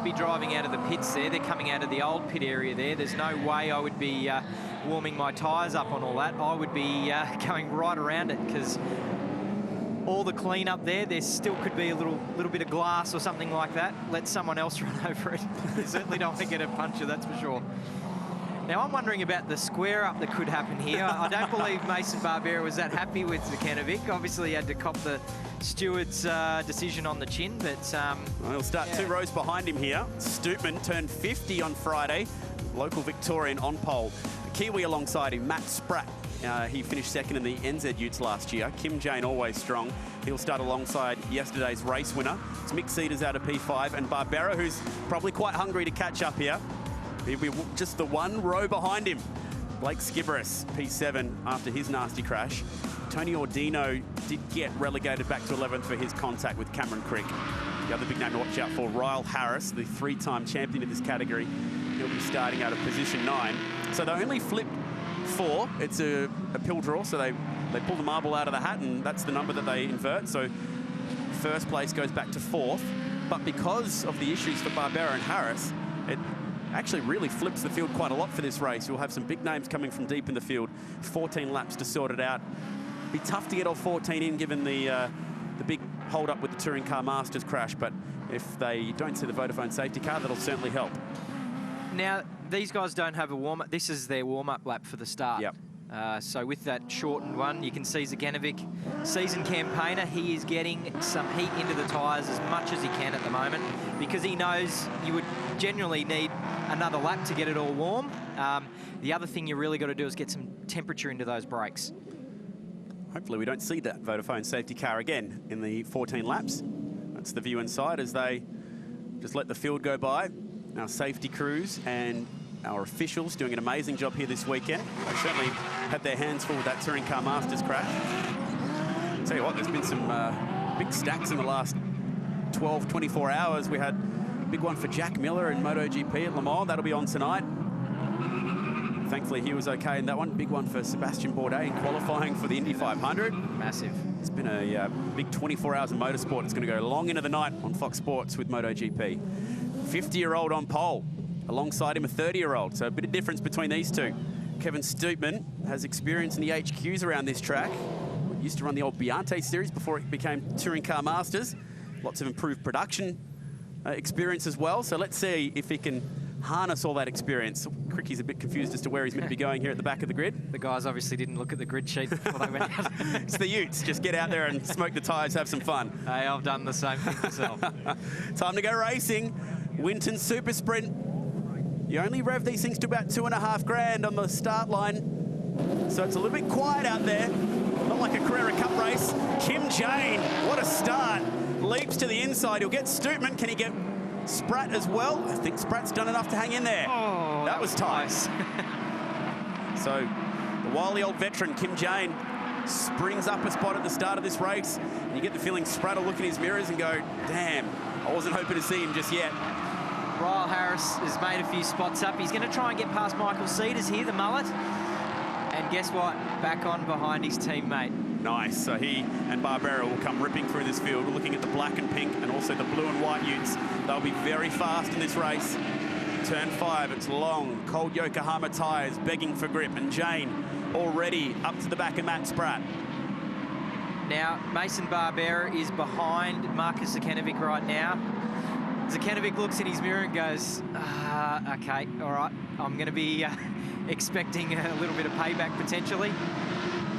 be driving out of the pits there. They're coming out of the old pit area there. There's no way I would be warming my tyres up on all that. I would be going right around it, because all the clean up there still could be a little bit of glass or something like that. Let someone else run over it. You certainly don't want to get a puncture, that's for sure. Now, I'm wondering about the square-up that could happen here. I don't believe Mason Barbera was that happy with Zekanovic. Obviously, he had to cop the steward's decision on the chin, but... Well, he'll start 2 rows behind him here. Stoopman turned 50 on Friday. Local Victorian on pole. The Kiwi alongside him, Matt Spratt. He finished second in the NZ Utes last year. Kim Jane always strong. He'll start alongside yesterday's race winner. It's Mick Cedars out of P5, and Barbera, who's probably quite hungry to catch up here. He'll be just the 1 row behind him. Blake Skiberis, P7, after his nasty crash. Tony Ordino did get relegated back to 11th for his contact with Cameron Crick. The other big name to watch out for, Ryle Harris, the 3-time champion of this category. He'll be starting out of position 9. So they only flipped 4. It's a pill draw, so they pull the marble out of the hat, and that's the number that they invert. So first place goes back to 4th. But because of the issues for Barbera and Harris, it actually really flips the field quite a lot for this race. You'll have some big names coming from deep in the field. 14 laps to sort it out. Be tough to get all 14 in, given the big hold-up with the Touring Car Masters crash. But if they don't see the Vodafone safety car, that'll certainly help. Now, these guys don't have a warm-up. This is their warm-up lap for the start. Yep. So with that shortened one, you can see Zekanovic, seasoned campaigner, he is getting some heat into the tyres as much as he can at the moment, because he knows you would generally need another lap to get it all warm. The other thing you really got to do is get some temperature into those brakes. Hopefully we don't see that Vodafone safety car again in the 14 laps. That's the view inside as they just let the field go by. Our safety crews and our officials doing an amazing job here this weekend. They certainly had their hands full with that Touring Car Masters crash. I'll tell you what, there's been some big stacks in the last 12, 24 hours. We had a big one for Jack Miller in MotoGP at Le Mans. That'll be on tonight. Thankfully, he was okay in that one. Big one for Sebastian Bourdais in qualifying for the Indy 500. Massive. It's been a big 24 hours of motorsport. It's going to go long into the night on Fox Sports with MotoGP. 50-year-old on pole. Alongside him, a 30-year-old. So a bit of difference between these two. Kevin Stoopman has experience in the HQs around this track. Used to run the old Biante series before it became Touring Car Masters. Lots of improved production experience as well. So let's see if he can harness all that experience. Cricky's a bit confused as to where he's meant to be going here at the back of the grid. The guys obviously didn't look at the grid sheet before they went out. It's the Utes. Just get out there and smoke the tyres, have some fun. Hey, I've done the same thing myself. Time to go racing. Winton Super Sprint. You only rev these things to about $2.5 grand on the start line. So it's a little bit quiet out there. Not like a Carrera Cup race. Kim Jane, what a start. Leaps to the inside. He'll get Stoopman. Can he get Spratt as well? I think Spratt's done enough to hang in there. Oh, that was tight. So the wily old veteran, Kim Jane, springs up a spot at the start of this race. And you get the feeling Spratt will look in his mirrors and go, damn, I wasn't hoping to see him just yet. Ryle Harris has made a few spots up. He's going to try and get past Michael Cedars here, the mullet. And guess what? Back on behind his teammate. Nice. So he and Barbera will come ripping through this field. We're looking at the black and pink and also the blue and white Utes. They'll be very fast in this race. Turn 5, it's long. Cold Yokohama tyres begging for grip. And Jane already up to the back of Matt Spratt. Now, Mason Barbera is behind Marcus Zekanovic right now. Zekanovic looks in his mirror and goes, okay, all right, I'm going to be expecting a little bit of payback potentially.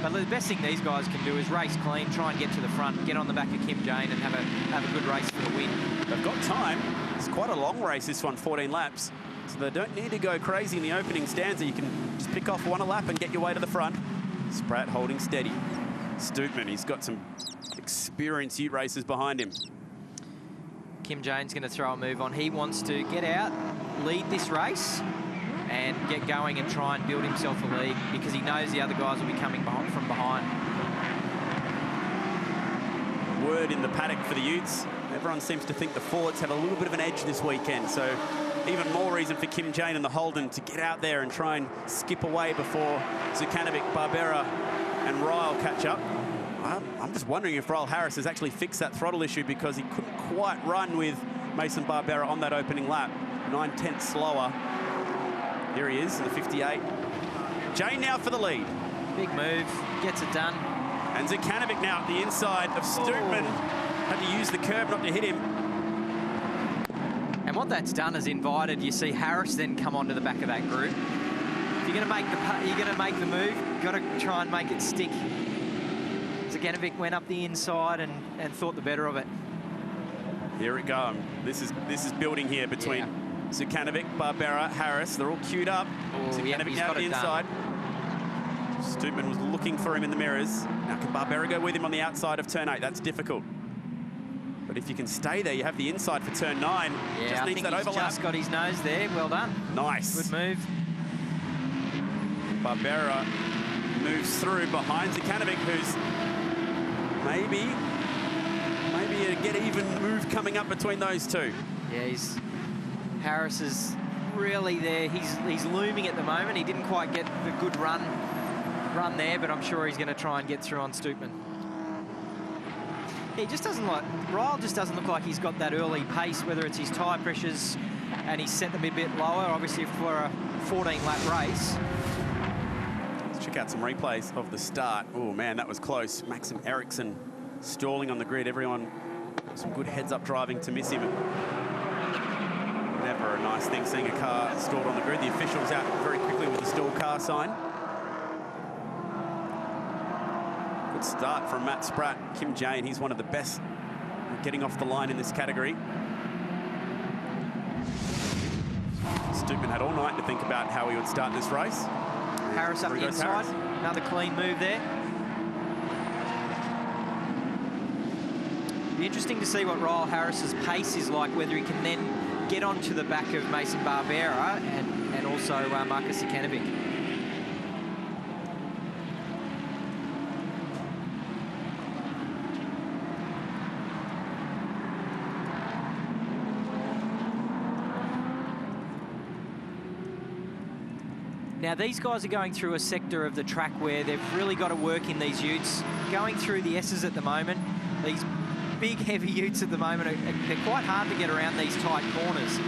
But the best thing these guys can do is race clean, try and get to the front, get on the back of Kim Jane and have a good race for the win. They've got time. It's quite a long race, this one, 14 laps. So they don't need to go crazy in the opening stanza. You can just pick off one a lap and get your way to the front. Spratt holding steady. Stoopman, he's got some experienced Ute racers behind him. Kim Jane's going to throw a move on. He wants to get out, lead this race, and get going and try and build himself a lead because he knows the other guys will be coming from behind. Word in the paddock for the Utes. Everyone seems to think the Fords have a little bit of an edge this weekend, so even more reason for Kim Jane and the Holden to get out there and try and skip away before Zekanovic, Barbera and Ryle catch up. I'm just wondering if Ryle Harris has actually fixed that throttle issue because he couldn't quite run with Mason Barbera on that opening lap. 9/10 slower. Here he is in the 58. Jane now for the lead. Big move, gets it done. And Zekanovic now at the inside of Stoopman. Had to use the curb not to hit him. And what that's done is invited, you see Harris then come onto the back of that group. If you're going to make the move, you've got to try and make it stick. Zekanovic went up the inside and thought the better of it. Here it goes. This is building here between Zekanovic, Barbera, Harris. They're all queued up. Zekanovic now at the inside. Stoopman was looking for him in the mirrors. Now can Barbera go with him on the outside of turn 8? That's difficult. But if you can stay there, you have the inside for turn 9. Yeah, just I needs think that he's overlap. just got his nose there. Well done. Nice. Good move. Barbera moves through behind Zekanovic, who's maybe a get-even move coming up between those two. Yeah, Harris is really there. He's looming at the moment. He didn't quite get the good run there, but I'm sure he's going to try and get through on Stoopman. He just doesn't Ryle just doesn't look like he's got that early pace, whether it's his tyre pressures and he's set them a bit lower, obviously for a 14-lap race. Let's check out some replays of the start. Oh, man, that was close. Maxim Eriksson stalling on the grid. Everyone, some good heads-up driving to miss him. Never a nice thing seeing a car stalled on the grid. The officials out very quickly with the stall car sign. Good start from Matt Spratt. Kim Jane, he's one of the best getting off the line in this category. Stoopman had all night to think about how he would start this race. Harris up the inside. Harris. Another clean move there. Be interesting to see what Ryle Harris's pace is like, whether he can then get onto the back of Mason Barbera and also Marcus Zekanovic. Now, these guys are going through a sector of the track where they've really got to work in these utes. Going through the S's at the moment, these big, heavy utes at the moment, they're quite hard to get around these tight corners.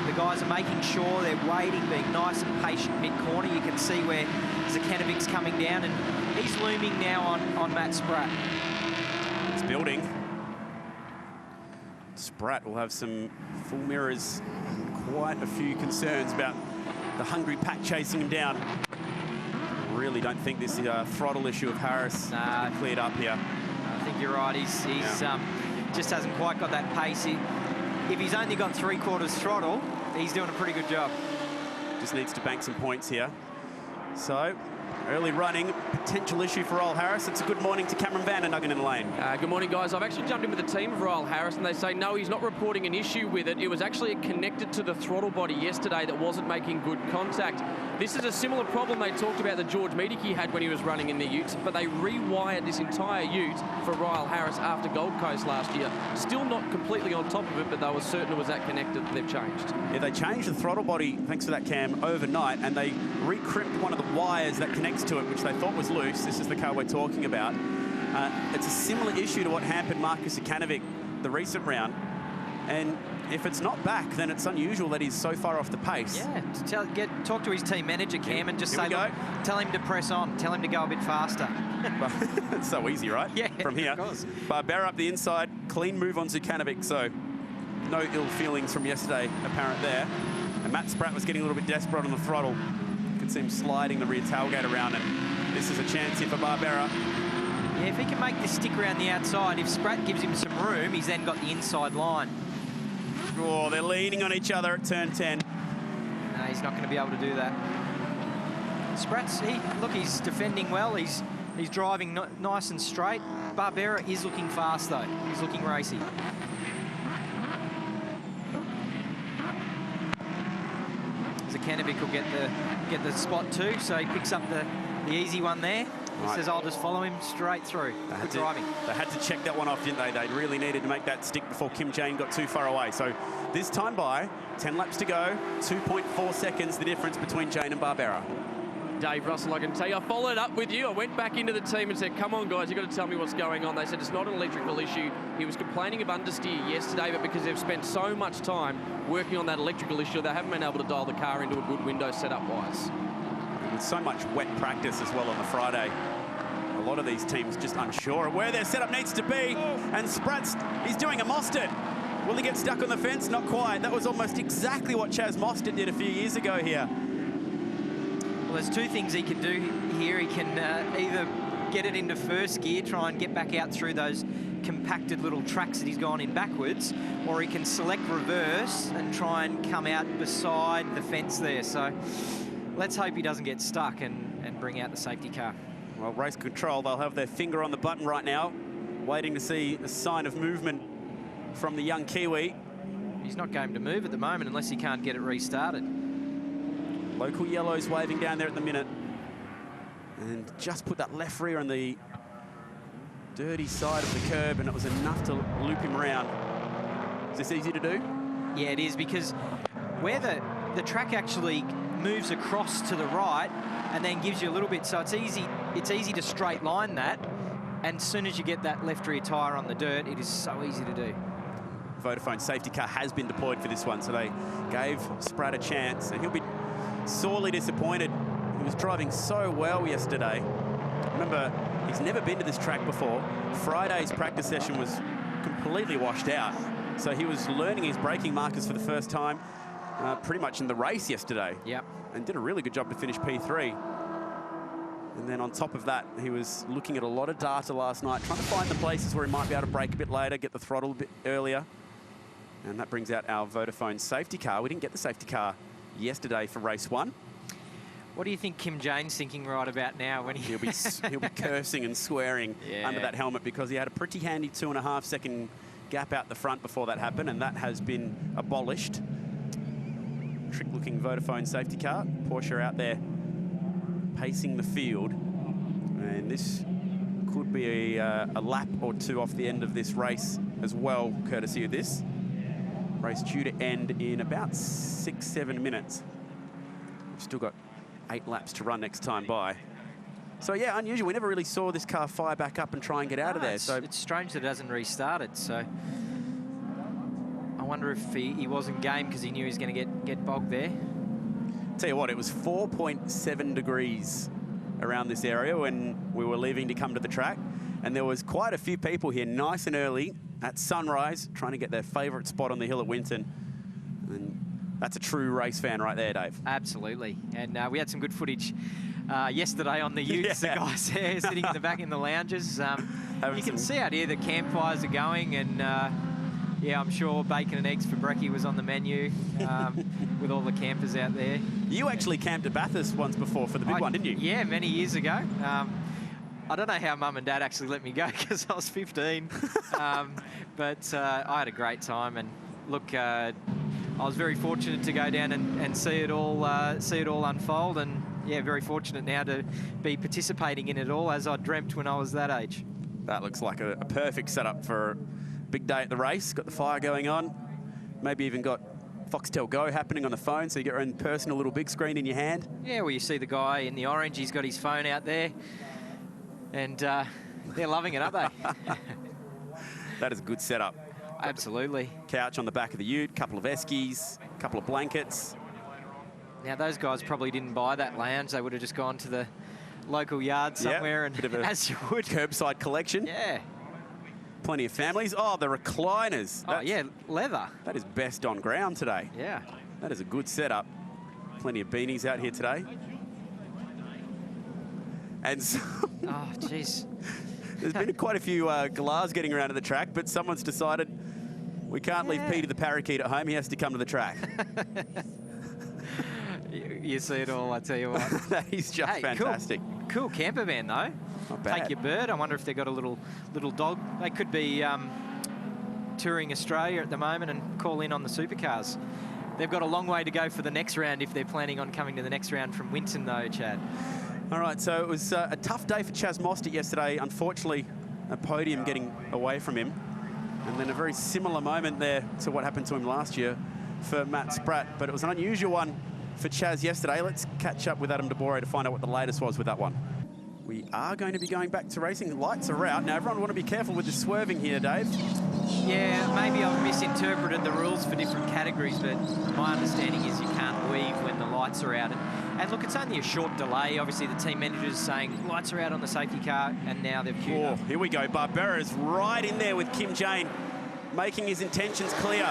The guys are making sure they're waiting, being nice and patient mid-corner. You can see where Zekanovic's coming down, and he's looming now on Matt Spratt. It's building. Spratt will have some full mirrors and quite a few concerns about the hungry pack chasing him down. Really don't think this throttle issue of Harris cleared up here. I think you're right. He's just hasn't quite got that pace. If he's only got 3/4 throttle, he's doing a pretty good job. Just needs to bank some points here. So, early running, potential issue for Ryle Harris. It's a good morning to Cameron Van and Nugget in the lane. Good morning, guys. I've actually jumped in with the team of Ryle Harris, and they say, no, he's not reporting an issue with it. It was actually connected to the throttle body yesterday that wasn't making good contact. This is a similar problem they talked about that George Medicki had when he was running in the utes, but they rewired this entire ute for Ryle Harris after Gold Coast last year. Still not completely on top of it, but they were certain it was that connected. They've changed. Yeah, they changed the throttle body, thanks for that, Cam, overnight, and they recrimped one of the wires that connects to it, which they thought was loose. This is the car we're talking about. It's a similar issue to what hampered Marcus Zekanovic the recent round. And if it's not back, then it's unusual that he's so far off the pace. Yeah, talk to his team manager, Cam, and just say, look, tell him to press on, tell him to go a bit faster. It's so easy, right? Yeah, from here. Of course. Barbera up the inside, clean move on Zekanovic, so no ill feelings from yesterday apparent there. And Matt Spratt was getting a little bit desperate on the throttle. You can see him sliding the rear tailgate around, and this is a chance here for Barbera. Yeah, if he can make this stick around the outside, if Spratt gives him some room, he's then got the inside line. Oh, they're leaning on each other at turn 10. No, he's not going to be able to do that. Spratt's, look, he's defending well. He's driving nice and straight. Barbera is looking fast, though. He's looking racy. Zekanovic will get the spot too, so he picks up the easy one there. He says, I'll just follow him straight through. Good driving. They had to check that one off, didn't they? They really needed to make that stick before Kim Jane got too far away. So this time by, 10 laps to go, 2.4 seconds the difference between Jane and Barbera. Dave Russell, I can tell you, I followed up with you. I went back into the team and said, come on, guys, you've got to tell me what's going on. They said it's not an electrical issue. He was complaining of understeer yesterday, but because they've spent so much time working on that electrical issue, they haven't been able to dial the car into a good window setup-wise. With so much wet practice as well on the Friday, a lot of these teams just unsure of where their setup needs to be. And Spratt's, he's doing a Mostert. Will he get stuck on the fence? Not quite. That was almost exactly what Chaz Mostert did a few years ago here. Well, there's two things he can do here. He can either get it into first gear, try and get back out through those compacted little tracks that he's gone in backwards, or he can select reverse and try and come out beside the fence there. So let's hope he doesn't get stuck and bring out the safety car. Well, race control, they'll have their finger on the button right now, waiting to see a sign of movement from the young Kiwi. He's not going to move at the moment unless he can't get it restarted. Local yellows waving down there at the minute. And just put that left rear on the dirty side of the curb, and it was enough to loop him around. Is this easy to do? Yeah, it is, because where the track actually moves across to the right and then gives you a little bit, so it's easy to straight line that. And as soon as you get that left rear tyre on the dirt, it is so easy to do. Vodafone safety car has been deployed for this one, so they gave Spratt a chance, and he'll be sorely disappointed. He was driving so well yesterday. Remember, he's never been to this track before. Friday's practice session was completely washed out, so he was learning his braking markers for the first time pretty much in the race yesterday. Yep. And did a really good job to finish P3. And then on top of that, he was looking at a lot of data last night, trying to find the places where he might be able to brake a bit later, get the throttle a bit earlier. And that brings out our Vodafone safety car. We didn't get the safety car yesterday for race 1. What do you think Kim Jane's thinking right about now when He'll be cursing and swearing under that helmet, because he had a pretty handy 2.5 second gap out the front before that happened, and that has been abolished. Trick-looking Vodafone safety car. Porsche out there pacing the field, and this could be a lap or two off the end of this race as well, courtesy of this. Race due to end in about 6-7 minutes. We've still got 8 laps to run next time by. So yeah, unusual. We never really saw this car fire back up and try and get out of there. So it's strange that it hasn't restarted. So I wonder if he wasn't game because he knew he was going to get bogged there. Tell you what, it was 4.7 degrees around this area when we were leaving to come to the track, and there was quite a few people here nice and early at sunrise trying to get their favourite spot on the hill at Winton. And that's a true race fan right there, Dave. Absolutely. And we had some good footage yesterday on the utes, the guys there sitting in the back in the lounges. You can see out here the campfires are going, and yeah, I'm sure bacon and eggs for brekkie was on the menu with all the campers out there. You actually camped at Bathurst once before for the big one, didn't you? Yeah, many years ago. I don't know how Mum and Dad actually let me go because I was 15. But I had a great time, and look, I was very fortunate to go down and see it all unfold, and yeah, very fortunate now to be participating in it all as I dreamt when I was that age. That looks like a perfect setup for a big day at the race. Got the fire going on, maybe even got Foxtel Go happening on the phone, so you get your own personal little big screen in your hand. Yeah, well, you see the guy in the orange, he's got his phone out there, and they're loving it, aren't they? That is a good setup. Absolutely. Couch on the back of the ute, couple of eskies, couple of blankets. Now, those guys probably didn't buy that lounge. They would have just gone to the local yard somewhere, and as you would. Curbside collection. Yeah. Plenty of families. Oh, the recliners. Oh, yeah, leather. That is best on ground today. Yeah. That is a good setup. Plenty of beanies out here today. And so oh, jeez. There's been quite a few galahs getting around to the track, but someone's decided we can't leave Peter the parakeet at home. He has to come to the track. You see it all, I tell you what. That is just fantastic. Cool camper van, though. Not bad. Take your bird. I wonder if they've got a little dog. They could be touring Australia at the moment and call in on the supercars. They've got a long way to go for the next round if they're planning on coming to the next round from Winton, though, Chad. All right, so it was a tough day for Chaz Mostert yesterday. Unfortunately, a podium getting away from him. And then a very similar moment there to what happened to him last year for Matt Spratt. But it was an unusual one for Chaz yesterday. Let's catch up with Adam DeBore to find out what the latest was with that one. We are going to be going back to racing. The lights are out. Now, everyone want to be careful with the swerving here, Dave. Yeah, maybe I've misinterpreted the rules for different categories, but my understanding is you can't weave when the lights are out. And look, it's only a short delay. Obviously, the team manager's saying lights are out on the safety car, and now they've queued up. Here we go. Barbera's right in there with Kim Jane, making his intentions clear.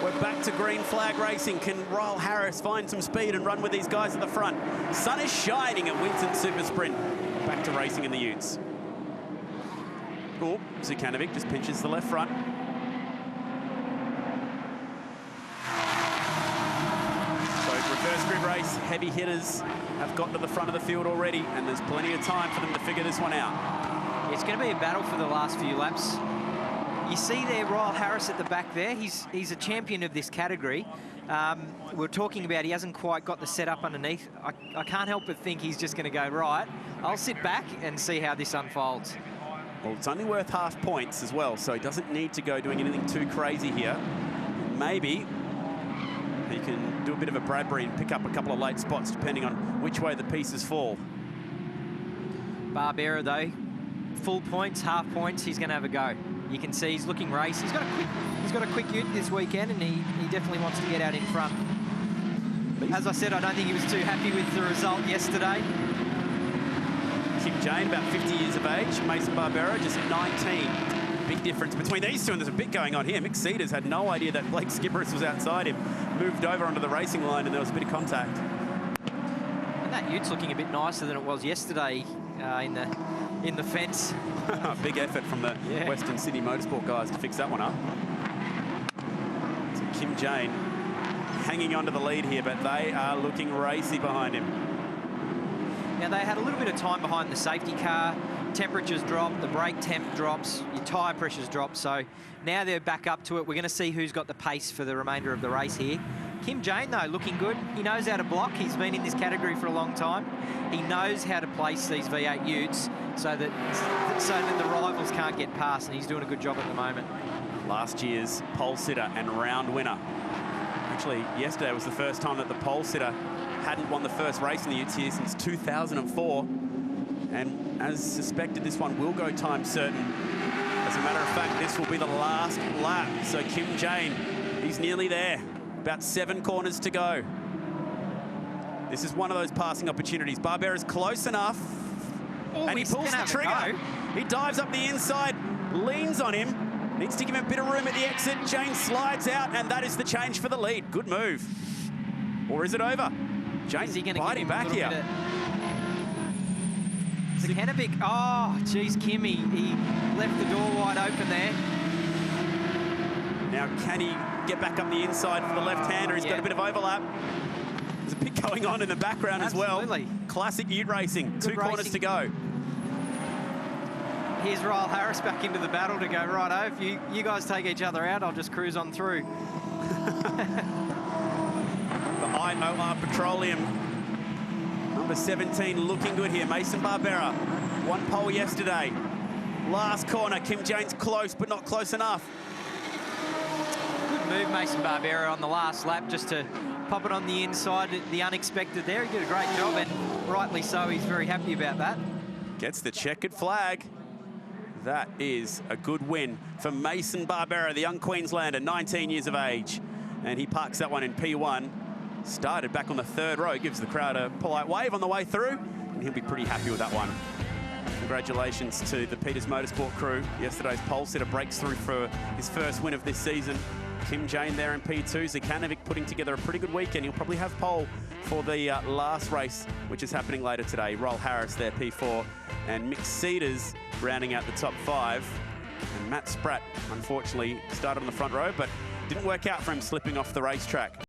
We're back to green flag racing. Can Ryle Harris find some speed and run with these guys at the front? Sun is shining at Winton Super Sprint. Back to racing in the Utes. Oh, Zukanovic just pinches the left front. So reverse grid race, heavy hitters have gotten to the front of the field already, and there's plenty of time for them to figure this one out. It's going to be a battle for the last few laps. You see there, Ryle Harris at the back there. He's a champion of this category. We're talking about he hasn't quite got the setup underneath. I can't help but think he's just going to go, right, I'll sit back and see how this unfolds. Well, it's only worth half points as well, so he doesn't need to go doing anything too crazy here. Maybe he can do a bit of a Bradbury and pick up a couple of late spots depending on which way the pieces fall. Barbera, though, full points, half points, he's going to have a go. You can see he's looking race. He's got a quick ute this weekend, and he definitely wants to get out in front. As I said, I don't think he was too happy with the result yesterday. Kim Jane, about 50 years of age. Mason Barbera, just 19. Big difference between these two, and there's a bit going on here. Mick Cedars had no idea that Blake Skipperis was outside him. Moved over onto the racing line, and there was a bit of contact. And that ute's looking a bit nicer than it was yesterday in the fence. Big effort from the Western Sydney Motorsport guys to fix that one up. So Kim Jane hanging on to the lead here, but they are looking racy behind him. Now, they had a little bit of time behind the safety car. Temperatures drop, the brake temp drops, your tyre pressures drop. So now they're back up to it. We're going to see who's got the pace for the remainder of the race here. Kim Jane, though, looking good. He knows how to block. He's been in this category for a long time. He knows how to place these V8 utes so that the rivals can't get past, and he's doing a good job at the moment. Last year's pole sitter and round winner. Actually, yesterday was the first time that the pole sitter hadn't won the first race in the utes here since 2004. And as suspected, this one will go time certain. As a matter of fact, this will be the last lap. So Kim Jane, he's nearly there. About 7 corners to go. This is one of those passing opportunities. Barbera's close enough. Oh, and he pulls the trigger. He dives up the inside, leans on him. Needs to give him a bit of room at the exit. Jane slides out, and that is the change for the lead. Good move. Or is it over? Jane's biting back here. Zukanovic, oh, geez, Kimmy, he left the door wide open there. Now, can he get back up the inside for the left-hander? He's got a bit of overlap. There's a bit going on in the background as well. Classic ute racing. Good 2 corners to go. Here's Ryle Harris back into the battle to go, righto, if you guys take each other out, I'll just cruise on through. The IOR Petroleum, number 17, looking good here. Mason Barbera, 1 pole yesterday. Last corner, Kim Jane's close, but not close enough. Good move, Mason Barbera, on the last lap, just to pop it on the inside, the unexpected there. He did a great job, and rightly so, he's very happy about that. Gets the checkered flag. That is a good win for Mason Barbera, the young Queenslander, 19 years of age. And he parks that one in P1. Started back on the 3rd row, gives the crowd a polite wave on the way through, and he'll be pretty happy with that one. Congratulations to the Peters Motorsport crew. Yesterday's pole sitter breaks through for his first win of this season. Kim Jane there in P2. Zukanovic putting together a pretty good weekend. He'll probably have pole for the last race, which is happening later today. Ryle Harris there, P4. And Mick Cedars rounding out the top 5. And Matt Spratt, unfortunately, started on the front row, but didn't work out for him slipping off the racetrack.